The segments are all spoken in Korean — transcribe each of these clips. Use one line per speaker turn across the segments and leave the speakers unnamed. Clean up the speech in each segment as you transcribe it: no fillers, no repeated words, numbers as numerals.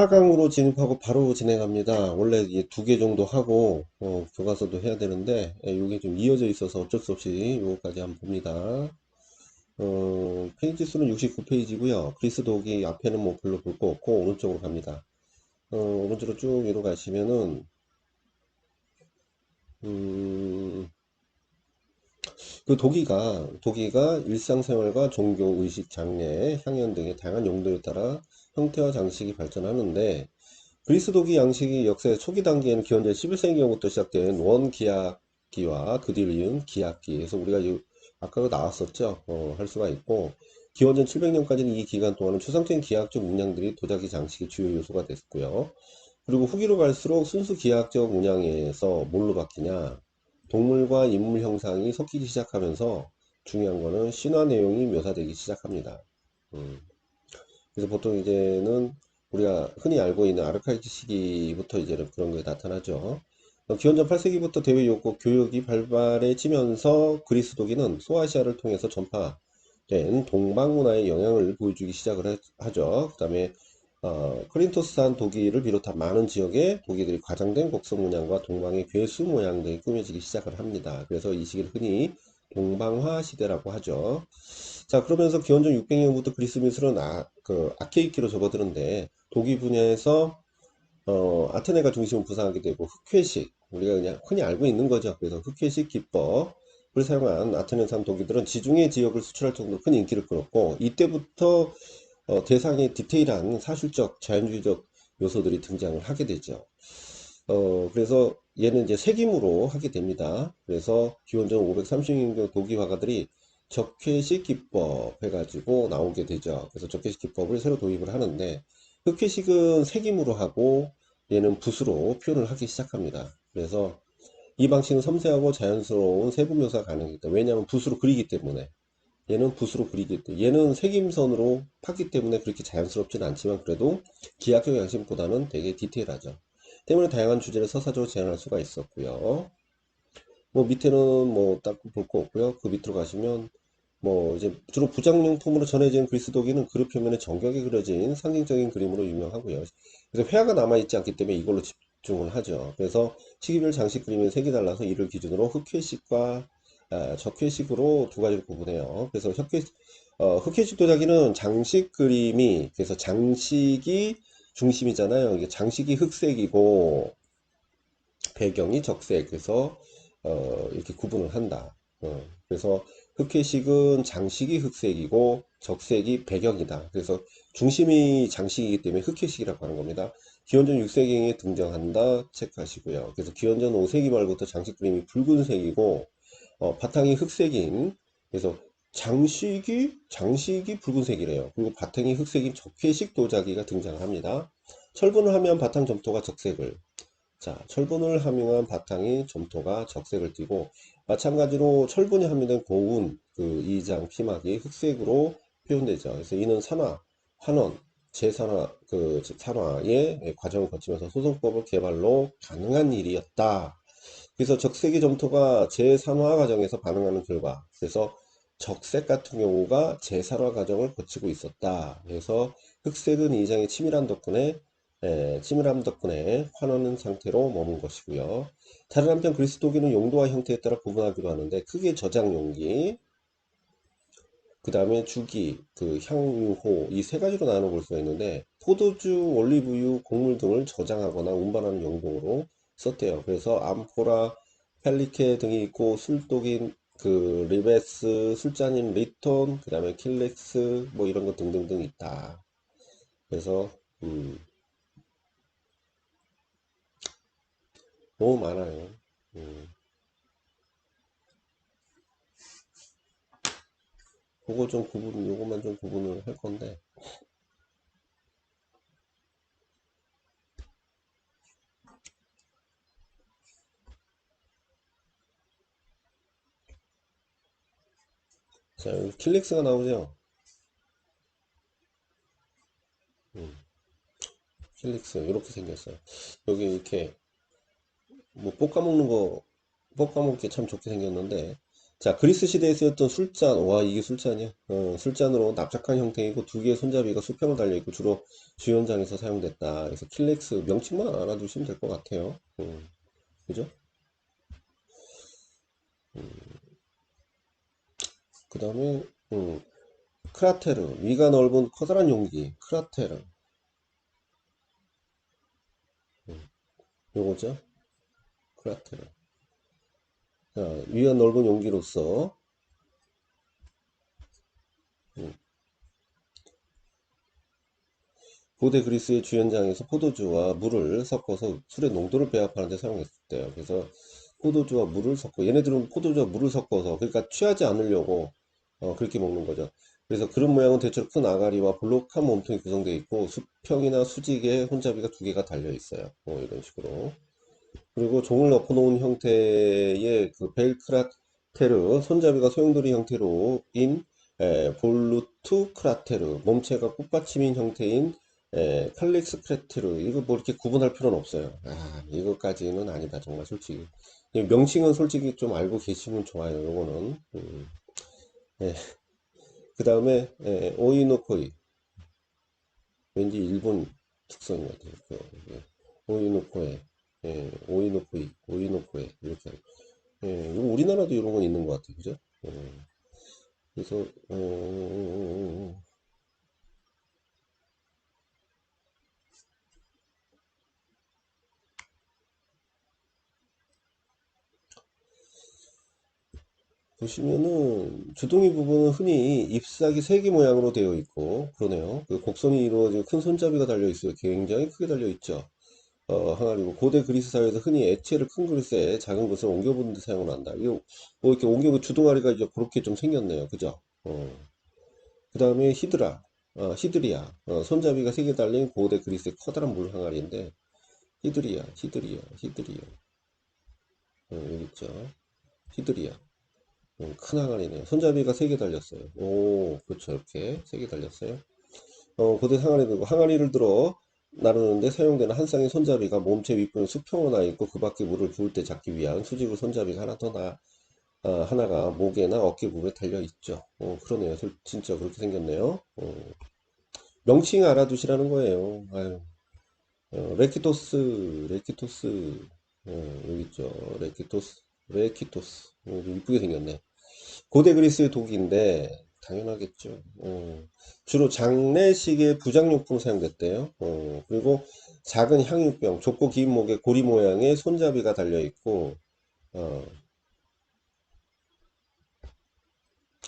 4강으로 진입하고 바로 진행합니다. 원래 이 2개 정도 하고 교과서도 해야 되는데 이게 좀 이어져 있어서 어쩔 수 없이 요거까지 한번 봅니다. 페이지 수는 69페이지고요. 그리스 독이 앞에는 뭐 별로 볼 거 없고 오른쪽으로 갑니다. 오른쪽으로 쭉 위로 가시면은 음, 그 독일가 일상생활과 종교, 의식, 장례, 향연 등의 다양한 용도에 따라 형태와 장식이 발전하는데 그리스 독일 양식이 역사의 초기 단계에는 기원전 11세기경부터 시작된 원기약기와 그 뒤를 이은 기약기. 그래서 우리가 아까도 나왔었죠. 할 수가 있고 기원전 700년까지는 이 기간 동안은 추상적인 기하학적 문양들이 도자기 장식의 주요 요소가 됐고요. 그리고 후기로 갈수록 순수 기하학적 문양에서 뭘로 바뀌냐? 동물과 인물 형상이 섞이기 시작하면서 중요한 거는 신화 내용이 묘사되기 시작합니다. 음. 그래서 보통 이제는 우리가 흔히 알고 있는 아르카이크 시기부터 이제는 그런 게 나타나죠. 기원전 8세기부터 대외 요구 교육이 발발해지면서 그리스 독일은 소아시아를 통해서 전파된 동방 문화의 영향을 보여주기 시작을 하죠. 그 다음에 코린토스산 독일을 비롯한 많은 지역에 독일들이 과장된 곡선 문양과 동방의 괴수 모양 등이 꾸며지기 시작을 합니다. 그래서 이 시기를 흔히 동방화 시대라고 하죠. 자, 그러면서 기원전 600년부터 그리스 미술은 아케이키로 접어드는데 독일 분야에서 아테네가 중심을 부상하게 되고 흑회식 우리가 그냥 흔히 알고 있는 거죠. 그래서 흑회식 기법을 사용한 아테네산 독일들은 지중해 지역을 수출할 정도로 큰 인기를 끌었고 이때부터 대상의 디테일한 사실적 자연주의적 요소들이 등장을 하게 되죠. 그래서 얘는 이제 색임으로 하게 됩니다. 그래서 기원전 530년경 독일 화가들이 적회식 기법 해가지고 나오게 되죠. 그래서 적회식 기법을 새로 도입을 하는데 흑회식은 색임으로 하고 얘는 붓으로 표현을 하기 시작합니다. 그래서 이 방식은 섬세하고 자연스러운 세부 묘사가 가능하다. 왜냐하면 붓으로 그리기 때문에 얘는 붓으로 그리기 때문에 얘는 색임선으로 팠기 때문에 그렇게 자연스럽지는 않지만 그래도 기하학 양식보다는 되게 디테일하죠. 때문에 다양한 주제를 서사적으로 재현할 수가 있었고요. 뭐 밑에는 뭐 딱 볼 거 없고요. 그 밑으로 가시면 뭐 이제 주로 부장용품으로 전해진 그리스 독일은 그릇 표면에 정교하게 그려진 상징적인 그림으로 유명하고요. 그래서 회화가 남아있지 않기 때문에 이걸로 집중을 하죠. 그래서 시기별 장식 그림의 색이 달라서 이를 기준으로 흑회식과 적회식으로 두 가지로 구분해요. 그래서 흑회식 도자기는 장식 그림이 그래서 장식이 중심이잖아요. 이게 장식이 흑색이고 배경이 적색 그래서 이렇게 구분을 한다. 그래서 흑회식은 장식이 흑색이고 적색이 배경이다. 그래서 중심이 장식이기 때문에 흑회식이라고 하는 겁니다. 기원전 6세기에 등장한다 체크하시고요. 그래서 기원전 5세기 말부터 장식 그림이 붉은색이고 바탕이 흑색인 그래서 장식이 붉은색이래요. 그리고 바탕이 흑색인 적회식 도자기가 등장을 합니다. 철분을 하면 바탕 점토가 적색을 자, 철분을 함유한 바탕이 점토가 적색을 띠고 마찬가지로 철분이 함유된 고운 그 이장 피막이 흑색으로 표현되죠. 그래서 이는 산화, 환원, 재산화 그 산화의 과정을 거치면서 소송법을 개발로 가능한 일이었다. 그래서 적색의 점토가 재산화 과정에서 반응하는 결과 그래서 적색 같은 경우가 재산화 과정을 거치고 있었다. 그래서 흑색은 이장의 치밀함 덕분에 환원한 상태로 머문 것이고요. 다른 한편 그리스 독일은 용도와 형태에 따라 구분하기도 하는데 크게 저장 용기, 그 다음에 주기, 그 향유호 이 세 가지로 나눠 볼 수가 있는데 포도주, 올리브유, 곡물 등을 저장하거나 운반하는 용도로 썼대요. 그래서 암포라, 펠리케 등이 있고 술독인 그 리베스, 술잔인 리톤, 그 다음에 킬렉스 뭐 이런 거 등등등 있다. 그래서 너무 많아요. 음. 그거 좀 요것만 좀 구분을 할 건데. 자, 여기 킬렉스가 나오죠? 음, 킬렉스, 이렇게 생겼어요. 여기 이렇게, 뭐, 볶아먹는 거, 볶아먹기 참 좋게 생겼는데, 자, 그리스 시대에 쓰였던 술잔, 와, 이게 술잔이야. 술잔으로 납작한 형태이고 두 개의 손잡이가 수평을 달려있고 주로 주연장에서 사용됐다. 그래서 킬렉스 명칭만 알아두시면 될 것 같아요. 그죠? 그 다음에, 크라테르, 위가 넓은 커다란 용기, 크라테르. 요거죠? 크라테르. 자, 위가 넓은 용기로서, 음, 고대 그리스의 주연장에서 포도주와 물을 섞어서 술의 농도를 배합하는 데 사용했대요. 그래서 포도주와 물을 섞고, 얘네들은 포도주와 물을 섞어서, 그러니까 취하지 않으려고, 그렇게 먹는 거죠. 그래서 그릇 모양은 대체로 큰 아가리와 볼록한 몸통이 구성되어 있고, 수평이나 수직에 손잡이가 두 개가 달려 있어요. 이런 식으로. 그리고 종을 엎어놓은 형태의 그 벨크라테르, 손잡이가 소용돌이 형태로인 볼루투 크라테르, 몸체가 꽃받침인 형태인 칼릭스 크레테르. 이거 뭐 이렇게 구분할 필요는 없어요. 아, 이거까지는 아니다, 정말 솔직히. 명칭은 솔직히 좀 알고 계시면 좋아요, 요거는. 예. 그 다음에 오이노코이. 왠지 일본 특성인 것 같아요. 오이노코에, 오이노코에 이렇게. 이거 우리나라도 이런 건 있는 것 같아요, 그죠? 그래서 보시면은 주둥이 부분은 흔히 잎사귀 세개 모양으로 되어 있고 그러네요. 그 곡선이 이루어진 큰 손잡이가 달려 있어요. 굉장히 크게 달려 있죠. 항아리고 고대 그리스 사회에서 흔히 액체를 큰 그릇에 작은 것을 옮겨보는 데 사용을 한다. 이거 뭐 이렇게 옮겨보 주둥아리가 이제 그렇게 좀 생겼네요. 그죠? 그 다음에 히드리아. 손잡이가 세 개 달린 고대 그리스의 커다란 물 항아리인데 히드리아. 여기 있죠. 히드리아. 큰 항아리네요. 손잡이가 세 개 달렸어요. 오, 그렇죠. 이렇게 세 개 달렸어요. 고대 항아리 들고 항아리를 들어 나르는데 사용되는 한 쌍의 손잡이가 몸체 윗부분 수평으로 나 있고 그 밖에 물을 부을 때 잡기 위한 수직으로 손잡이가 하나 더 하나가 목에나 어깨 부분에 달려 있죠. 그러네요. 진짜 그렇게 생겼네요. 명칭 알아두시라는 거예요. 아유, 레키토스, 여기 있죠. 레키토스. 이쁘게 생겼네. 고대 그리스의 독일인데 당연하겠죠. 주로 장례식의 부장용품 사용됐대요. 그리고 작은 향유병, 좁고 긴 목에 고리 모양의 손잡이가 달려 있고 어,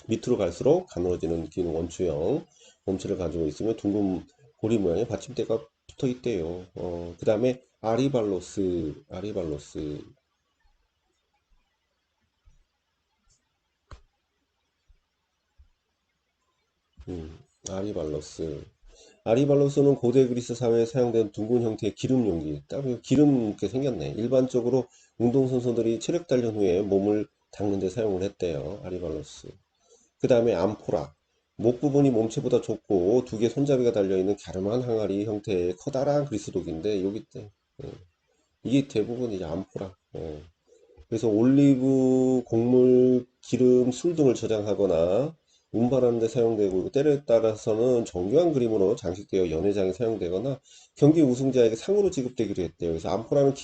밑으로 갈수록 가늘어지는 긴 원추형 몸체를 가지고 있으며 둥근 고리 모양의 받침대가 붙어 있대요. 그 다음에 아리발로스, 음, 아리발로스. 아리발로스는 고대 그리스 사회에 사용된 둥근 형태의 기름 용기. 딱 기름 이렇게 생겼네. 일반적으로 운동선수들이 체력 단련 후에 몸을 닦는 데 사용을 했대요. 아리발로스. 그 다음에 암포라. 목 부분이 몸체보다 좁고 두 개 손잡이가 달려있는 갸름한 항아리 형태의 커다란 그리스 독인데 여기 때 이게 대부분 이제 암포라. 그래서 올리브, 곡물, 기름, 술 등을 저장하거나 운반하는 데 사용되고 때에 따라서는 정교한 그림으로 장식되어 연회장에 사용되거나 경기 우승자에게 상으로 지급되기도 했대요. 그래서 암포라는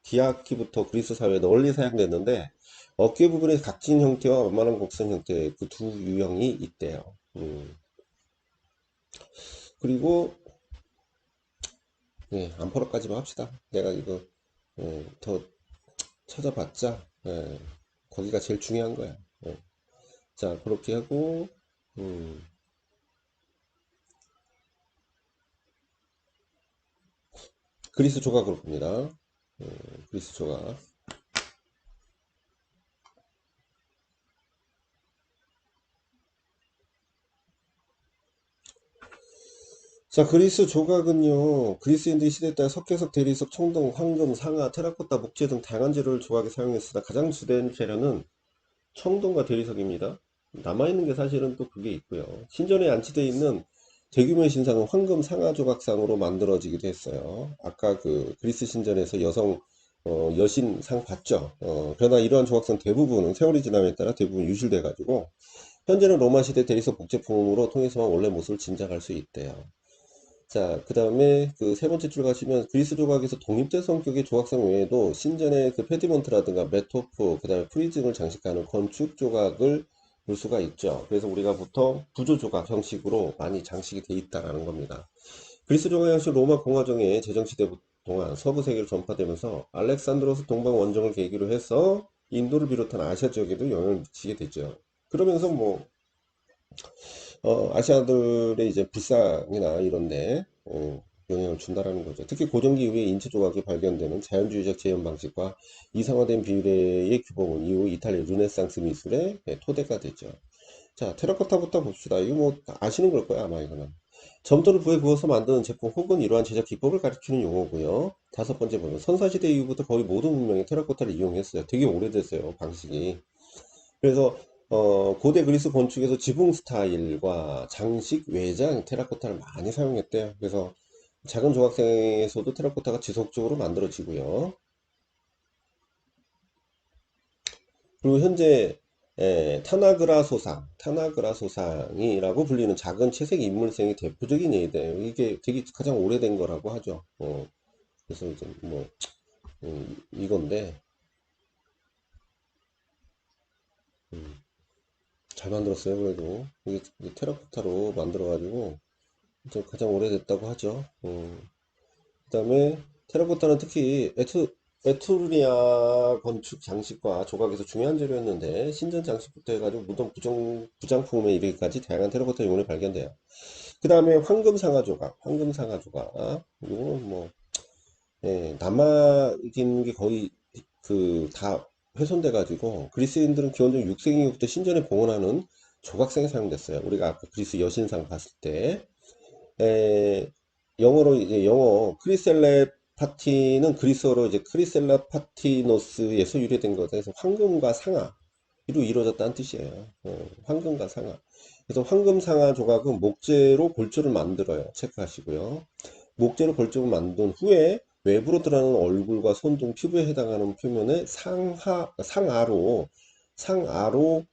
기하학기부터 그리스 사회에 널리 사용됐는데 어깨 부분에 각진 형태와 완만한 곡선 형태 그 두 유형이 있대요. 그리고 암포라까지만 합시다. 내가 이거 더 찾아봤자 거기가 제일 중요한 거야. 자, 그렇게 하고, 음, 그리스 조각으로 봅니다. 그리스 조각. 자, 그리스 조각은요, 그리스인들이 시대에 따라 석회석, 대리석, 청동, 황금, 상아, 테라코타, 목재 등 다양한 재료를 조각에 사용했으나 가장 주된 재료는 청동과 대리석입니다. 남아있는 게 사실은 또 그게 있고요. 신전에 안치되어 있는 대규모의 신상은 황금 상아 조각상으로 만들어지기도 했어요. 아까 그 그리스 신전에서 여성 여신상 받죠. 그러나 이러한 조각상 대부분은 세월이 지남에 따라 대부분 유실돼 가지고 현재는 로마 시대 대리석 복제품으로 통해서만 원래 모습을 짐작할 수 있대요. 자, 그 다음에 그 세 번째 줄 가시면 그리스 조각에서 독립된 성격의 조각상 외에도 신전의 그 페디먼트라든가 메토프, 그 다음에 프리즘을 장식하는 건축 조각을 볼 수가 있죠. 그래서 우리가 보통 구조 조각 형식으로 많이 장식이 돼 있다라는 겁니다. 그리스 조각 형식 로마 공화정의 제정시대 동안 서부 세계로 전파되면서 알렉산드로스 동방 원정을 계기로 해서 인도를 비롯한 아시아 지역에도 영향을 미치게 되죠. 그러면서 뭐 아시아들의 이제 불상이나 이런데 영향을 준다라는 거죠. 특히 고전기 이후에 인체 조각이 발견되는 자연주의적 재현 방식과 이상화된 비례의 규범은 이후 이탈리아 르네상스 미술의 토대가 되죠. 자, 테라코타부터 봅시다. 이거 뭐 아시는 걸 거야, 아마 이거는. 점토를 부에 구워서 만드는 제품 혹은 이러한 제작 기법을 가리키는 용어고요. 다섯 번째 보면 선사시대 이후부터 거의 모든 문명이 테라코타를 이용했어요. 되게 오래됐어요, 방식이. 그래서 고대 그리스 건축에서 지붕 스타일과 장식, 외장, 테라코타를 많이 사용했대요. 그래서 작은 조각상에서도 테라코타가 지속적으로 만들어지고요. 그리고 현재 타나그라 소상이라고 불리는 작은 채색 인물생이 대표적인 예이돼요. 이게 되게 가장 오래된 거라고 하죠. 그래서 이제 뭐 이건데 음, 잘 만들었어요. 그래도 이게 테라코타로 만들어가지고 가장 오래됐다고 하죠. 그다음에 테라코타는 특히 에투르리아 건축 장식과 조각에서 중요한 재료였는데 신전 장식부터 해가지고 무덤 부장품에 이르기까지 다양한 테라코타 유물이 발견돼요. 그 다음에 황금 상아 조각. 이거는 뭐 남아 있는 게 거의 그 다 훼손돼 가지고 그리스인들은 기원전 6세기부터 신전에 봉헌하는 조각상에 사용됐어요. 우리가 아까 그리스 여신상 봤을 때 에, 영어로 이제 영어 크리셀레 파티는 그리스어로 이제 크리셀라 파티노스에서 유래된 거죠. 그래서 황금과 상아로 이루어졌다는 뜻이에요. 황금과 상아. 그래서 황금 상아 조각은 목재로 골조를 만들어요. 체크하시고요. 목재로 골조를 만든 후에 외부로 드러나는 얼굴과 손 등 피부에 해당하는 표면을 상아로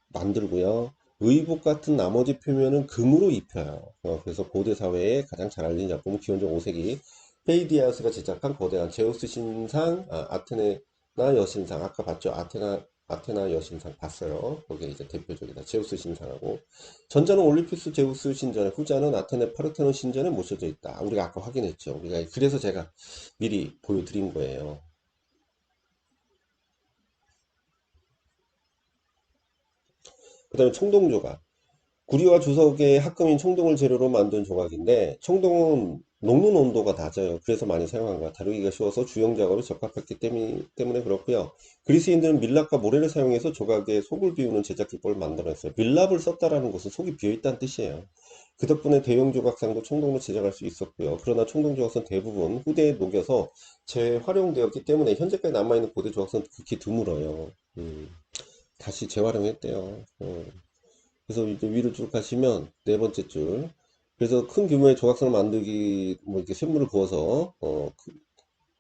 만들고요. 의복 같은 나머지 표면은 금으로 입혀요. 그래서 고대 사회에 가장 잘 알려진 작품은 기원전 5세기 페이디아스가 제작한 거대한 제우스 신상, 아테나 여신상. 아까 봤죠? 아테나 여신상 봤어요. 거기에 이제 대표적이다. 제우스 신상하고. 전자는 올림피스 제우스 신전에, 후자는 아테네 파르테논 신전에 모셔져 있다. 우리가 아까 확인했죠. 우리가 그래서 제가 미리 보여드린 거예요. 그 다음에 청동조각. 구리와 주석의 합금인 청동을 재료로 만든 조각인데 청동은 녹는 온도가 낮아요. 그래서 많이 사용한 거야. 다루기가 쉬워서 주형 작업에 적합했기 때문에 그렇고요. 그리스인들은 밀랍과 모래를 사용해서 조각에 속을 비우는 제작 기법을 만들어냈어요. 밀랍을 썼다라는 것은 속이 비어있다는 뜻이에요. 그 덕분에 대형 조각상도 청동으로 제작할 수 있었고요. 그러나 청동 조각은 대부분 후대에 녹여서 재활용되었기 때문에 현재까지 남아있는 고대 조각은 극히 드물어요. 다시 재활용했대요. 그래서 이제 위를 쭉 가시면 네 번째 줄. 그래서 큰 규모의 조각상을 만들기, 뭐 이렇게 쇳물을 부어서,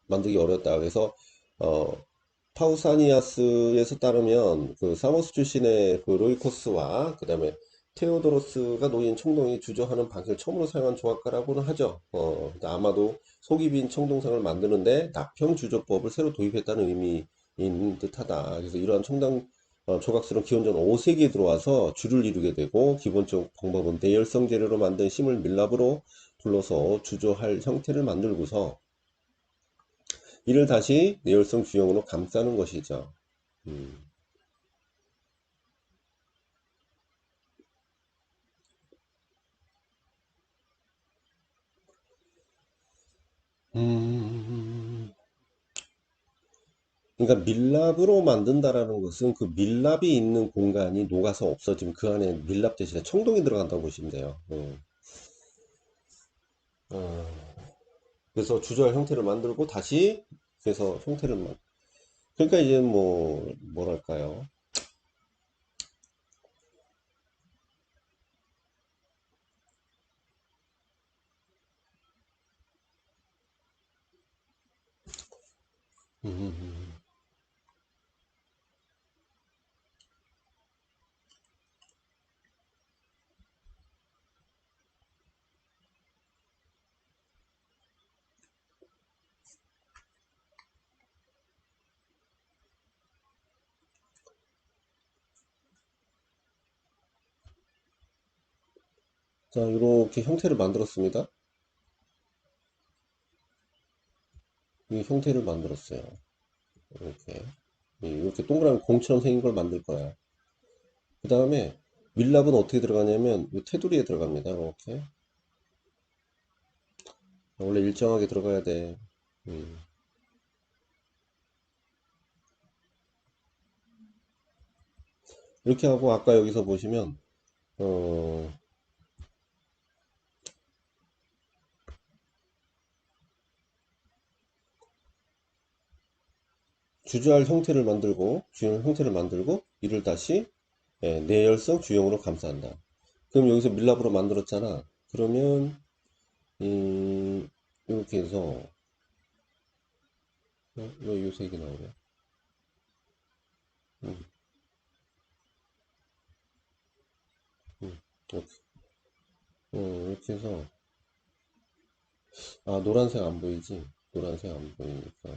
만들기 어렵다. 그래서, 어, 파우사니아스에서 따르면 그 사모스 출신의 그 로이코스와 그 다음에 테오도로스가 놓인 청동이 주저하는 방식을 처음으로 사용한 조각가라고는 하죠. 아마도 속이 빈 청동상을 만드는데 납형 주조법을 새로 도입했다는 의미인 듯하다. 그래서 이러한 조각수는 기원전 5세기에 들어와서 주를 이루게 되고 기본적 방법은 내열성 재료로 만든 심을 밀랍으로 둘러서 주조할 형태를 만들고서 이를 다시 내열성 주형으로 감싸는 것이죠. 음. 음. 그러니까 밀랍으로 만든다라는 것은 그 밀랍이 있는 공간이 녹아서 없어지면 그 안에 밀랍 대신에 청동이 들어간다고 보시면 돼요. 어, 그래서 주저할 형태를 만들고 다시 그래서 그러니까 이제 뭐 뭐랄까요? 음, 음, 음. 자, 이렇게 형태를 만들었습니다. 이 형태를 만들었어요. 이렇게. 이렇게 동그란 공처럼 생긴 걸 만들 거야. 그 다음에 밀랍은 어떻게 들어가냐면 이 테두리에 들어갑니다. 이렇게. 원래 일정하게 들어가야 돼. 음. 이렇게 하고 아까 여기서 보시면 어, 주저할 형태를 만들고 주형 형태를 만들고 이를 다시 내열성 주형으로 감싼다. 그럼 여기서 밀랍으로 만들었잖아. 그러면 이렇게 해서 왜 요색이 나오냐? 음, 이렇게, 이렇게 해서 아 노란색 안 보이지? 노란색 안 보이니까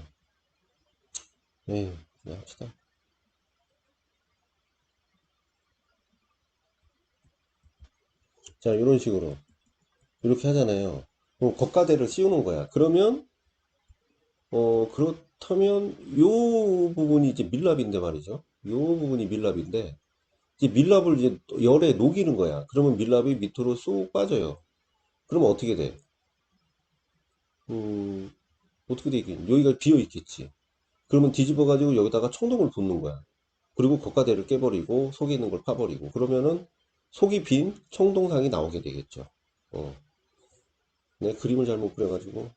그냥 합시다. 자 이런 식으로 이렇게 하잖아요. 그럼 겉가대를 씌우는 거야. 그러면 그렇다면 요 부분이 이제 밀랍인데 말이죠. 요 부분이 밀랍인데 이제 밀랍을 이제 열에 녹이는 거야. 그러면 밀랍이 밑으로 쑥 빠져요. 그러면 어떻게 돼? 음, 어떻게 되겠니? 여기가 비어 있겠지. 그러면 뒤집어 가지고 여기다가 청동을 붓는 거야. 그리고 겉가대를 깨버리고 속에 있는 걸 파버리고 그러면은 속이 빈 청동상이 나오게 되겠죠. 어, 내 그림을 잘못 그려가지고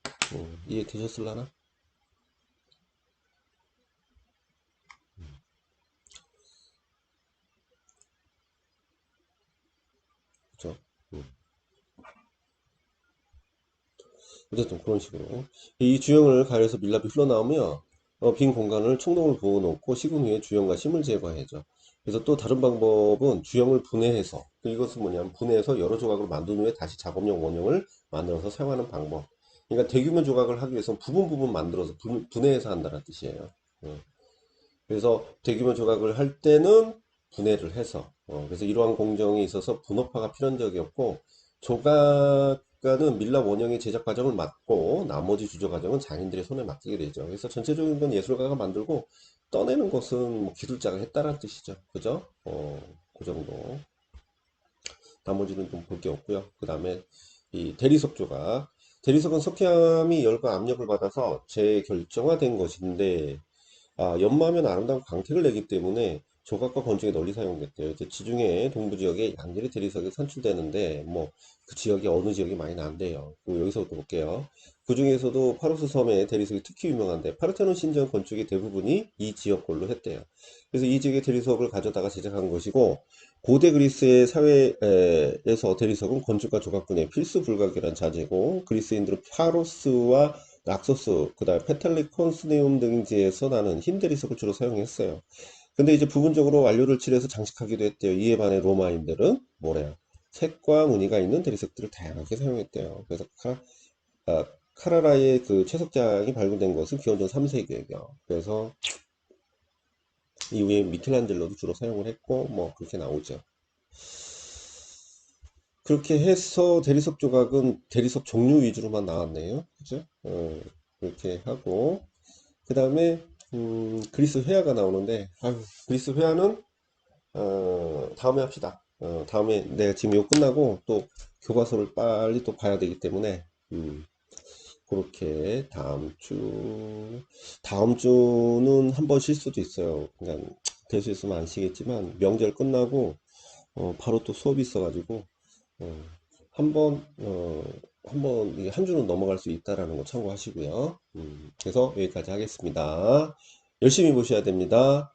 이해되셨을라나? 그죠? 음. 어쨌든 그런 식으로 이 주형을 가려서 밀랍이 흘러나오면 빈 공간을 청동을 부어놓고 식은 후에 주형과 심을 제거해야죠. 그래서 또 다른 방법은 주형을 분해해서 이것은 뭐냐면 분해해서 여러 조각으로 만든 후에 다시 작업용 원형을 만들어서 사용하는 방법. 그러니까 대규모 조각을 하기 위해서는 부분 부분 만들어서 분해해서 한다는 뜻이에요. 어. 그래서 대규모 조각을 할 때는 분해를 해서 그래서 이러한 공정에 있어서 분업화가 필요한 적이 없고 조각가는 밀랍 원형의 제작 과정을 맡고 나머지 주조 과정은 장인들의 손에 맡기게 되죠. 그래서 전체적인 건 예술가가 만들고 떠내는 것은 뭐 기술자가 했다는 뜻이죠. 그죠? 그 정도. 나머지는 좀 볼 게 없고요. 그 다음에 이 대리석 조각. 대리석은 석회암이 열과 압력을 받아서 재결정화된 것인데 연마하면 아름다운 광택을 내기 때문에 조각과 건축에 널리 사용됐대요. 이제 지중해 동부 지역에 양질의 대리석이 산출되는데 뭐 그 지역이 어느 지역이 많이 난대요. 여기서부터 볼게요. 그 중에서도 파로스 섬의 대리석이 특히 유명한데 파르테논 신전 건축의 대부분이 이 지역 걸로 했대요. 그래서 이 지역의 대리석을 가져다가 제작한 것이고 고대 그리스의 사회에서 대리석은 건축과 조각분의 필수 불가결한 자재고 그리스인들은 파로스와 낙소스, 그다음에 페탈릭 콘스네움 등지에서 나는 흰 대리석을 주로 사용했어요. 근데 이제 부분적으로 완료를 칠해서 장식하기도 했대요. 이에 반해 로마인들은 뭐래요? 색과 무늬가 있는 대리석들을 다양하게 사용했대요. 그래서 카라라의 그 채석장이 발굴된 것은 기원전 3세기예요. 그래서 이후에 미켈란젤로도 주로 사용을 했고 뭐 그렇게 나오죠. 그렇게 해서 대리석 조각은 대리석 종류 위주로만 나왔네요. 그죠? 그렇게 하고 그 다음에 그리스 회화가 나오는데 아유, 그리스 회화는 다음에 합시다. 다음에 내가 지금 이거 끝나고 또 교과서를 빨리 또 봐야 되기 때문에 그렇게 다음 주는 한번 쉴 수도 있어요. 그냥 될 수 있으면 안 쉬겠지만 명절 끝나고 바로 또 수업이 있어가지고 어, 한번 한번 이게 한 주는 넘어갈 수 있다라는 거 참고하시고요. 그래서 여기까지 하겠습니다. 열심히 보셔야 됩니다.